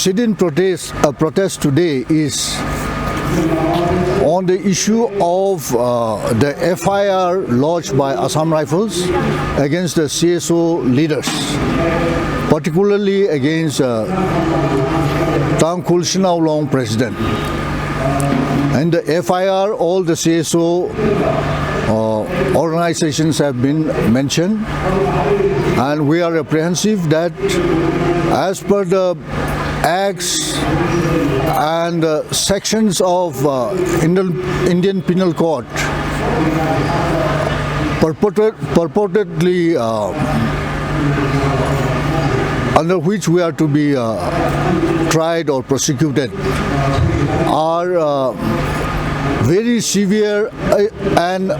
Sit-in protest today is on the issue of the FIR lodged by Assam Rifles against the CSO leaders, particularly against Tangkhul Shinawlong president. And the FIR, all the CSO organizations have been mentioned, and we are apprehensive that as per the acts and sections of Indian Penal Code purportedly under which we are to be tried or prosecuted are very severe and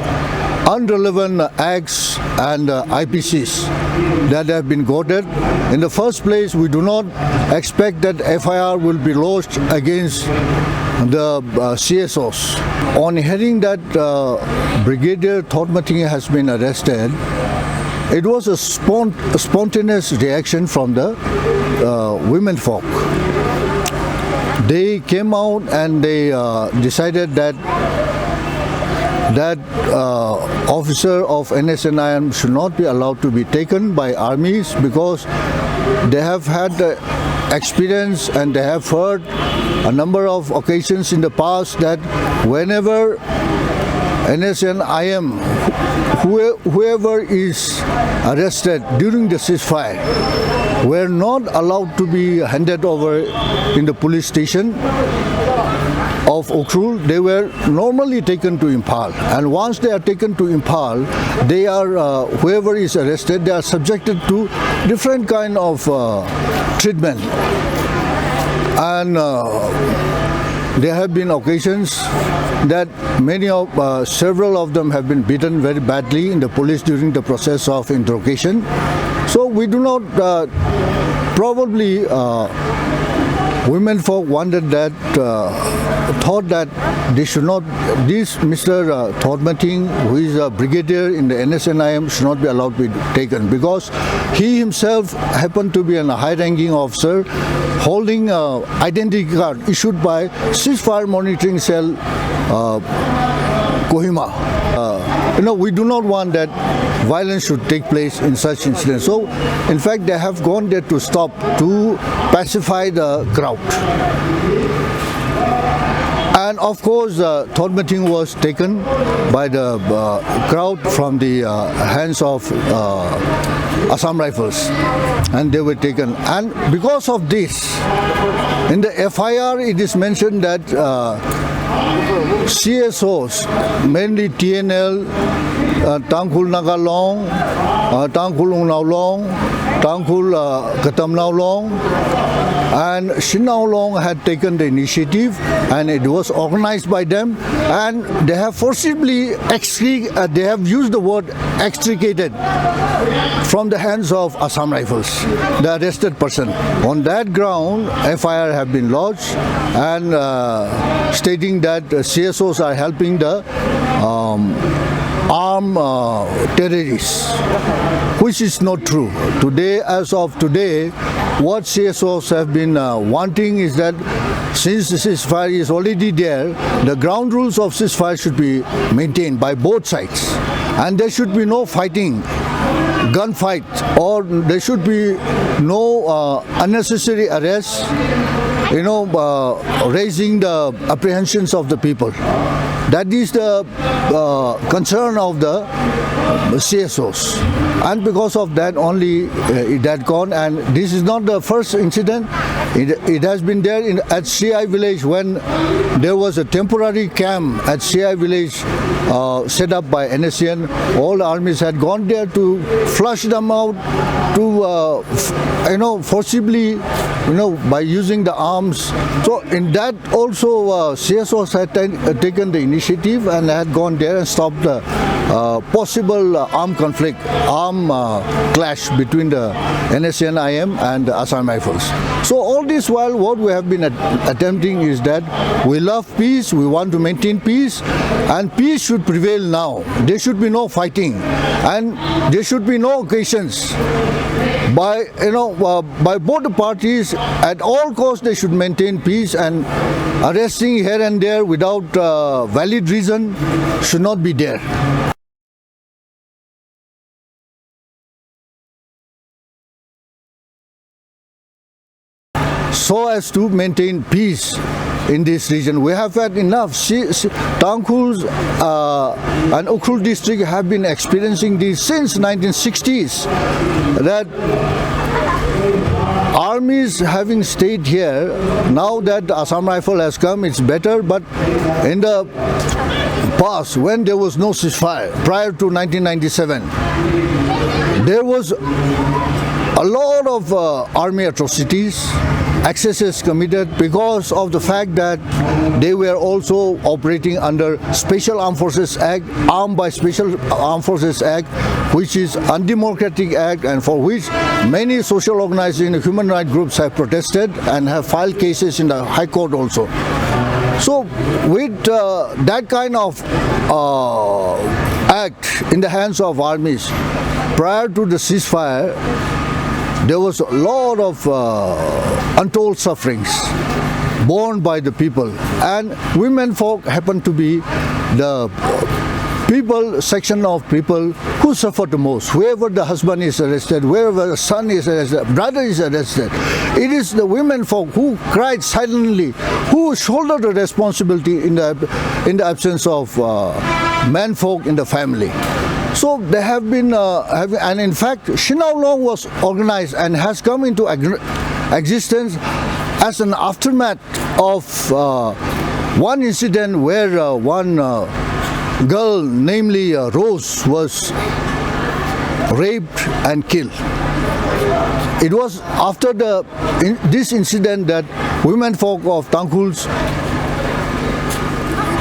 unrelevant acts and IPCs that have been quoted. In the first place, we do not expect that FIR will be lodged against the CSOs. On hearing that Brigadier Thotmating has been arrested, it was a spontaneous reaction from the women folk. They came out and they decided that officer of NSNIM should not be allowed to be taken by armies because they have had experience and they have heard a number of occasions in the past that whenever NSNIM, whoever is arrested during the ceasefire, were not allowed to be handed over in the police station of Ukhrul. They were normally taken to Imphal, and once they are taken to Imphal, they are whoever is arrested, they are subjected to different kind of treatment, and there have been occasions that several of them have been beaten very badly in the police during the process of interrogation. So we do not probably women folk wanted that, thought that they should not, this Mr. Thotmating, who is a brigadier in the NSNIM, should not be allowed to be taken because he himself happened to be a high-ranking officer holding an identity card issued by Ceasefire Monitoring Cell, Kohima. We do not want that violence should take place in such incidents. So, in fact, they have gone there to stop, to pacify the crowd. And of course, Thotmating was taken by the crowd from the hands of Assam Rifles, and they were taken. And because of this, in the FIR, it is mentioned that CSOs, mainly TNL, Tangkhul Nagalong, Tangkhul Unaulong, Tangkhul Katamnaulong, and Shinawlong had taken the initiative, and it was organized by them, and they have forcibly they have used the word extricated from the hands of Assam Rifles, the arrested person. On that ground, FIR have been lodged, and stating that CSOs are helping the armed terrorists, which is not true. Today, as of today, what CSOs have been wanting is that since the ceasefire is already there, the ground rules of ceasefire should be maintained by both sides, and there should be no fighting gunfight, or there should be no unnecessary arrests, raising the apprehensions of the people. That is the concern of the CSOs, and because of that only it had gone. And this is not the first incident. It has been there at CI village, when there was a temporary camp at CI village set up by NSCN. All the armies had gone there to flush them out, to forcibly, by using the arms. So in that also CSOs had taken the initiative and had gone there and stopped the possible armed conflict, clash between the NSCN IM and the Assam Rifles. So all this while, what we have been attempting is that we love peace, we want to maintain peace, and peace should prevail now. There should be no fighting, and there should be no occasions. By both the parties, at all costs they should maintain peace, and arresting here and there without valid reason should not be there. So as to maintain peace in this region. We have had enough. Tangkhul and Ukhrul district have been experiencing this since 1960s. That armies having stayed here, now that the Assam Rifle has come, it's better, but in the past, when there was no ceasefire, prior to 1997, there was a lot of army atrocities, excesses committed because of the fact that they were also operating under Special Armed Forces Act, armed by Special Armed Forces Act, which is undemocratic act, and for which many social organizations and human rights groups have protested and have filed cases in the High Court also. So with that kind of act in the hands of armies, prior to the ceasefire, there was a lot of untold sufferings borne by the people, and women folk happen to be the section of people who suffer the most. Wherever the husband is arrested, wherever the son is arrested, brother is arrested, it is the women folk who cried silently, who shoulder the responsibility in the absence of men folk in the family. So they have been, and in fact, Shinaulong was organized and has come into existence as an aftermath of one incident where one girl, namely Rose, was raped and killed. It was after this incident that women folk of Tangkhul's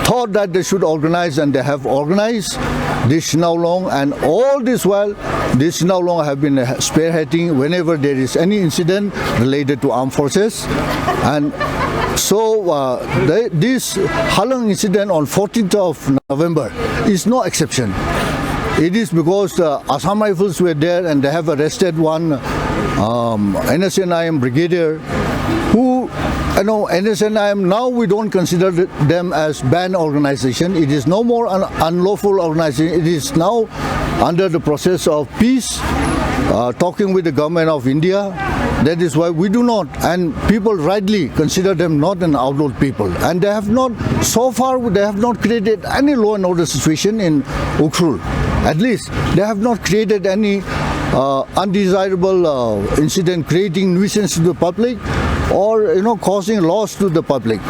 thought that they should organize, and they have organized this Shinaulong, and all this while this Shinaulong have been spearheading whenever there is any incident related to armed forces. And so this Halong incident on 14th of November is no exception. It is because Assam Rifles were there, and they have arrested one NSNIM brigadier who, NSNIM, now we don't consider them as banned organization. It is no more an unlawful organization. It is now under the process of peace, talking with the government of India. That is why we do not, and people rightly consider them not an outlawed people. And they have not, so far, they have not created any law and order situation in Ukhrul. At least, they have not created any undesirable incident, creating nuisance to the public, or causing loss to the public.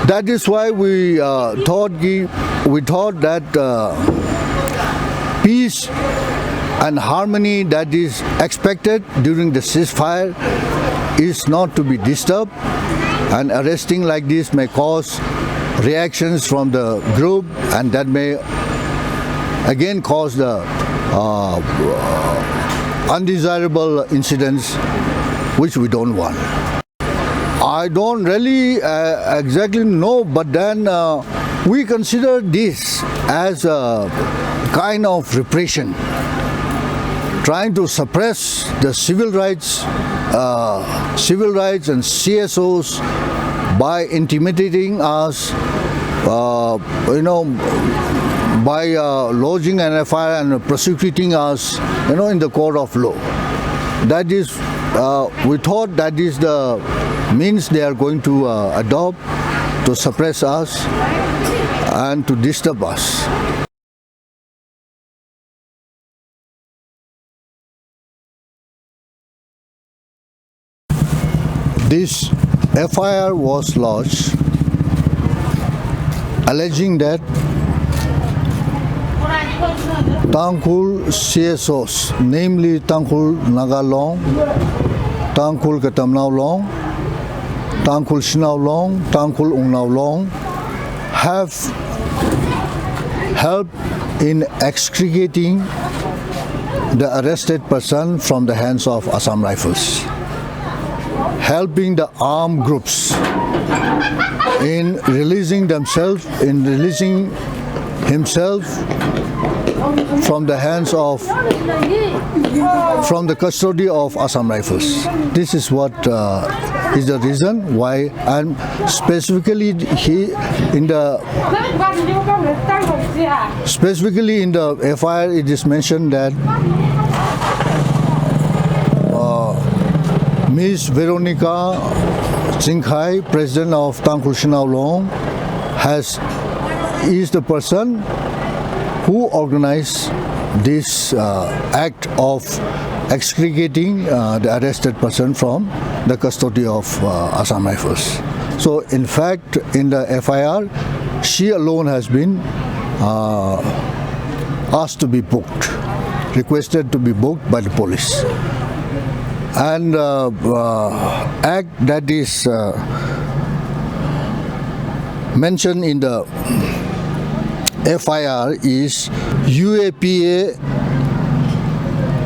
That is why we thought that peace and harmony that is expected during the ceasefire is not to be disturbed, and arresting like this may cause reactions from the group, and that may again cause the undesirable incidents which we don't want. I don't really exactly know, but then we consider this as a kind of repression, trying to suppress the civil rights and CSOs by intimidating us, by lodging an FIR and prosecuting us, in the court of law. That is, we thought that is the means they are going to adopt to suppress us and to disturb us. This FIR was lodged alleging that Tangkhul CSOs, namely Tangkhul Nagalong, Tangkhul Katamnao Long, Tangkhul Shinao Long, Tangkhul Ungnao Long, have helped in extricating the arrested person from the hands of Assam Rifles, helping the armed groups in releasing themselves, in releasing himself from the hands of, from the custody of Assam Rifles. This is what is the reason why, and specifically in the FIR it is mentioned that Ms. Veronica Singhai, president of Tangkhul Shinao Long, is the person who organized this act of extricating the arrested person from the custody of Assam Rifles. So in fact, in the FIR, she alone has been asked to be booked, requested to be booked by the police. And act that is mentioned in the FIR is UAPA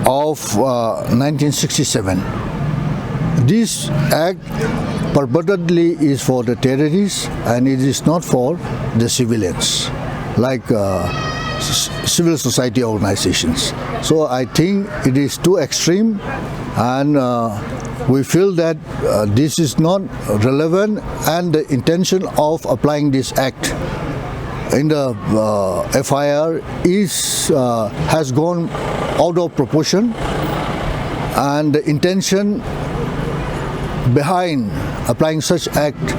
of 1967. This act purportedly is for the terrorists and it is not for the civilians, like civil society organizations. So I think it is too extreme, and we feel that this is not relevant, and the intention of applying this act in the FIR has gone out of proportion, and the intention behind applying such act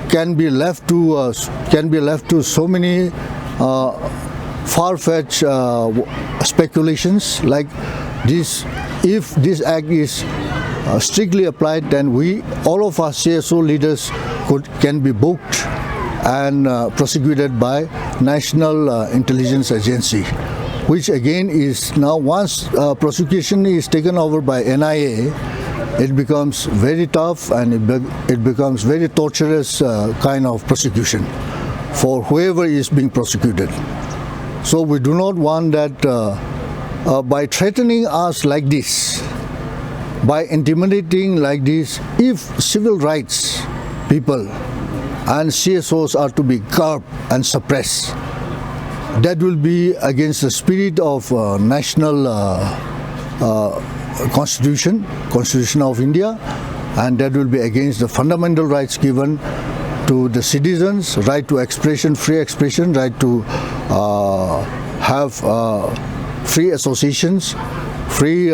can be left to so many far-fetched speculations like this. If this act is strictly applied, then all of us CSO leaders can be booked and prosecuted by National Intelligence Agency, which again is now, once prosecution is taken over by NIA, it becomes very tough and it becomes very torturous kind of prosecution for whoever is being prosecuted. So we do not want that by threatening us like this, by intimidating like this, if civil rights people and CSOs are to be curbed and suppressed, that will be against the spirit of national constitution of India, and that will be against the fundamental rights given to the citizens, right to expression, free expression, right to have free associations, free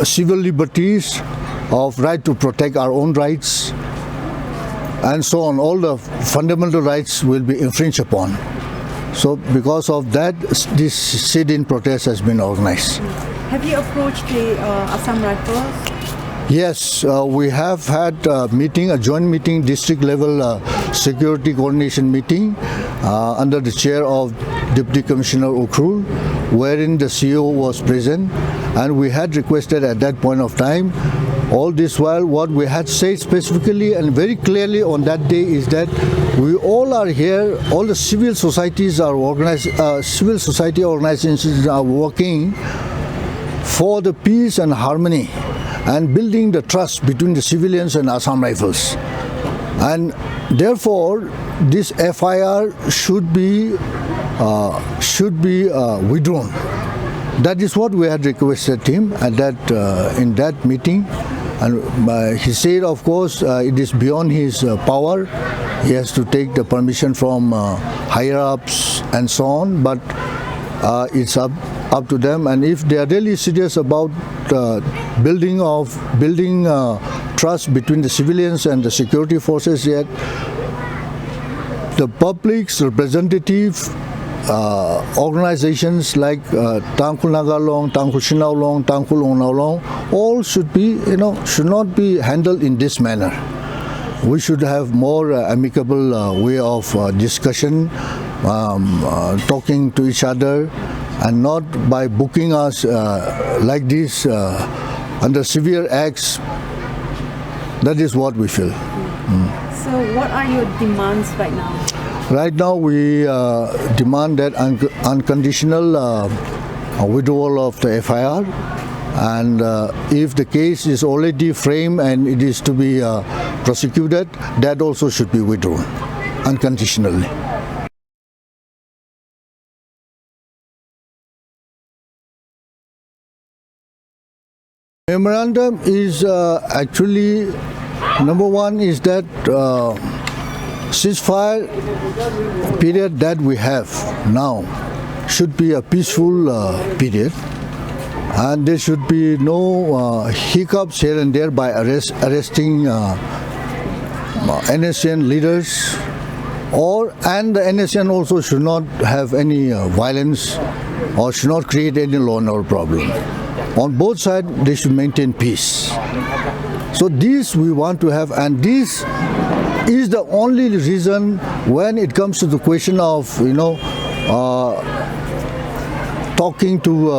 civil liberties, of right to protect our own rights, and so on. All the fundamental rights will be infringed upon. So because of that, this sit-in protest has been organized. Have you approached the Assam Rifles? Yes, we have had a joint meeting, district level security coordination meeting under the chair of Deputy Commissioner Ukhrul, wherein the CEO was present, and we had requested at that point of time. All this while, what we had said specifically and very clearly on that day is that we all are here, all the civil societies are organized, civil society organizations are working for the peace and harmony and building the trust between the civilians and Assam Rifles. And therefore, this FIR should be withdrawn. That is what we had requested him at that in that meeting, And he said, of course, it is beyond his power. He has to take the permission from higher ups and so on. But it's up to them. And if they are really serious about building trust between the civilians and the security forces, yet the public's representative organizations like Tangkul Nagalong, Tangkul Shinaulong, Tangkul Onalong, all should not be handled in this manner. We should have more amicable way of discussion, talking to each other, and not by booking us like this under severe acts. That is what we feel. So what are your demands right now? Right now we demand that unconditional withdrawal of the FIR, and if the case is already framed and it is to be prosecuted, that also should be withdrawn unconditionally. Memorandum is actually, number one is that ceasefire period that we have now should be a peaceful period, and there should be no hiccups here and there by arresting NSCN leaders, and the NSCN also should not have any violence or should not create any law and order problem. On both sides, they should maintain peace. So this we want to have, and this is the only reason when it comes to the question of talking to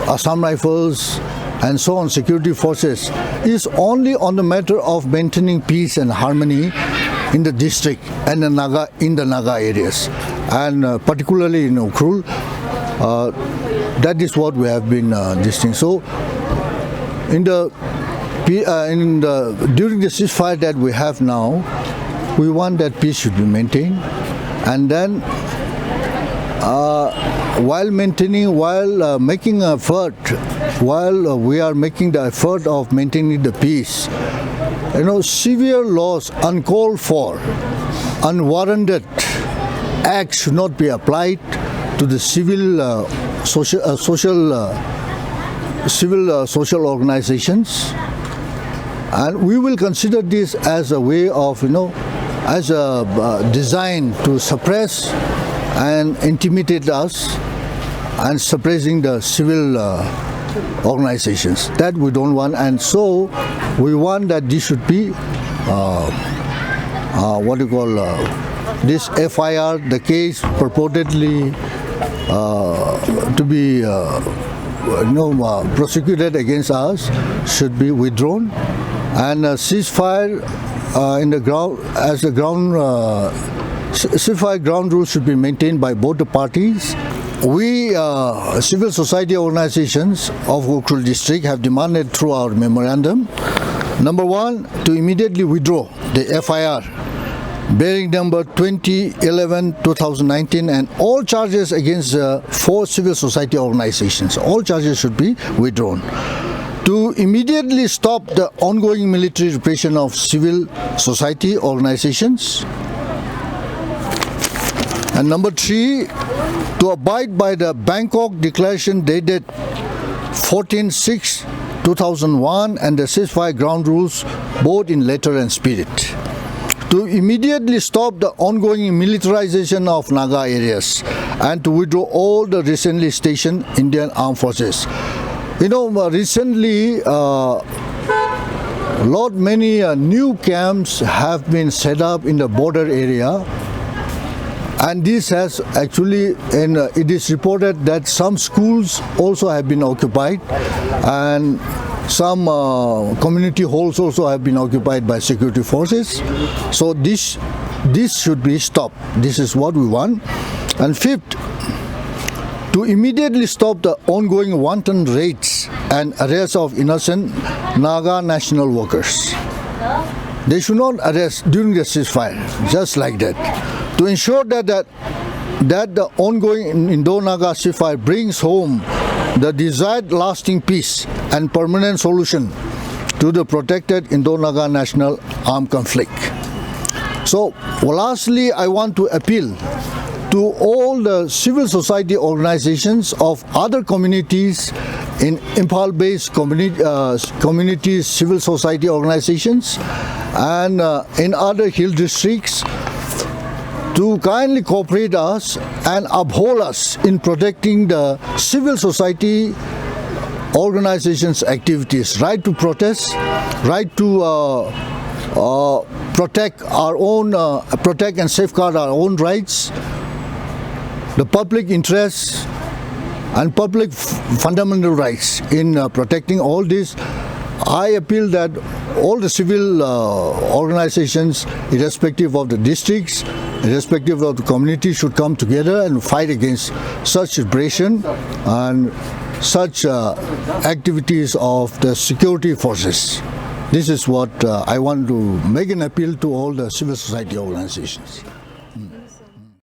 Assam Rifles and so on, security forces, is only on the matter of maintaining peace and harmony in the district and in the Naga areas, and particularly in Ukhrul. That is what we have been distinct. So during the ceasefire that we have now, we want that peace should be maintained, and then while making effort, while we are making the effort of maintaining the peace, severe laws, uncalled for, unwarranted acts should not be applied to the civil social organizations, and we will consider this as a way of as a design to suppress and intimidate us and suppressing the civil organizations. That we don't want, and so we want that this should be this FIR, the case purportedly to be prosecuted against us, should be withdrawn, and ceasefire ceasefire ground rules should be maintained by both the parties. We civil society organizations of Ukhrul district have demanded through our memorandum, number one, to immediately withdraw the FIR bearing number 2011-2019 and all charges against 4 civil society organizations. All charges should be withdrawn. To immediately stop the ongoing military repression of civil society organizations. And number 3, to abide by the Bangkok Declaration dated 14/6/2001 and the ceasefire ground rules both in letter and spirit. To immediately stop the ongoing militarization of Naga areas and to withdraw all the recently stationed Indian Armed Forces. Recently, many new camps have been set up in the border area, and this has actually, it is reported that some schools also have been occupied, and some community halls also have been occupied by security forces. So this should be stopped. This is what we want. And 5th, to immediately stop the ongoing wanton raids and arrests of innocent Naga national workers. They should not arrest during the ceasefire, just like that. To ensure that the ongoing Indo-Naga ceasefire brings home the desired lasting peace and permanent solution to the protected Indo-Naga National Armed Conflict. So, lastly, I want to appeal to all the civil society organizations of other communities in Impal-based communities, civil society organizations, and in other hill districts to kindly cooperate us and uphold us in protecting the civil society organizations' activities, right to protest, right to protect our own, protect and safeguard our own rights, the public interests and public fundamental rights. In protecting all this, I appeal that all the civil organizations, irrespective of the districts, irrespective of the community, should come together and fight against such repression and such activities of the security forces. This is what I want to make an appeal to all the civil society organizations.